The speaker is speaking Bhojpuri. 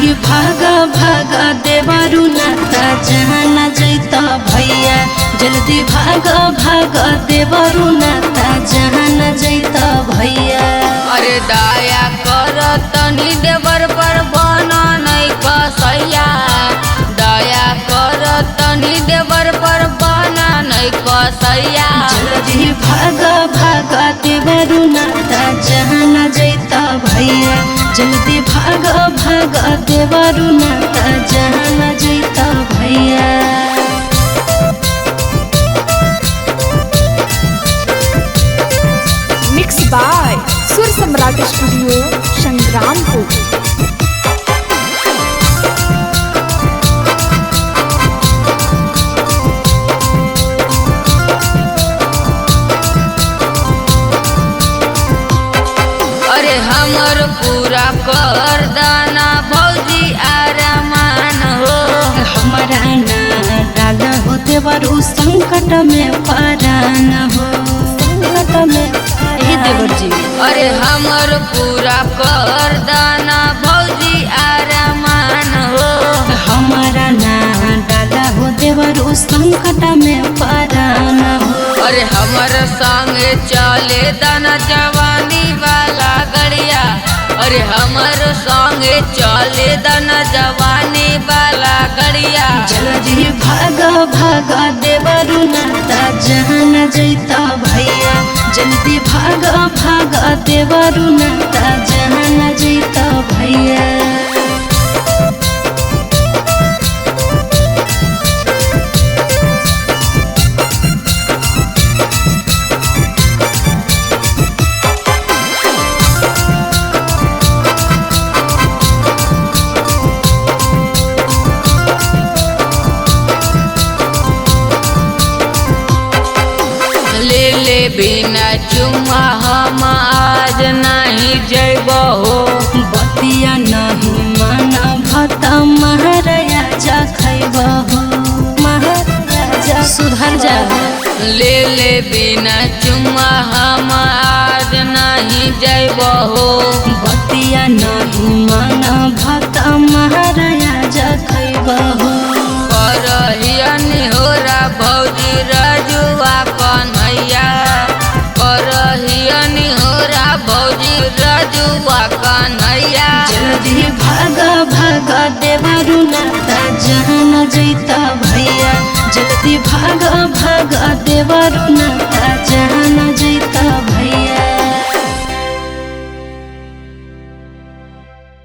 जल्दी भाग भाग देवरु नाता जहान जैत भैया। जल्दी भाग भाग देवरु नाता जहान जैत भैया। अरे दया कर तनी देवर पर बना नहीं कसैया। दया कर तनी देवर पर बना नहीं कसैया। जल्दी भाग भाग देवरु नाता जहान जैत भैया। जल्दी भाग भाग देवरु नाता जहान जैत भैया। मिक्स बाय सुर सम्राट स्टूडियो संग्रामपुर। अरे हमर पूरा कर दाना भौजी आरामान हो। हमारा ना डाला हो देवरु संकट में परान हो। संकट में हे देवर जी। अरे हमर पूरा कर दाना भौजी आरामान हो। हमारा ना डाला हो देवरु संकट में परान हो। अरे हमर संगे चले दाना जवानी वाला गड़िया। अरे हमर संगे चले दाना जवानी वाला गड़िया। जल्दी भाग भाग देवरु नाता जहान जैत भैया। जल्दी भाग भाग देवरु नाता जहान जैत भैया। ले बिना चुम्मा हम आज नहीं जैबो हो। बतिया नहीं माना भत महाराया जा खैब हो। महाराजा सुधर जा। ले बिना चुम्मा हम आज नहीं जैबो हो। बतिया नहीं माना भत महाराया जा खैब हो। करहियनि होरा भौजी रजुआ कन्हैया। करहियनि होरा भौजी रजुआ कन्हैया। जल्दी भाग भाग देवरु नाता जहान जैत भैया। जल्दी भाग भाग देवरु नाता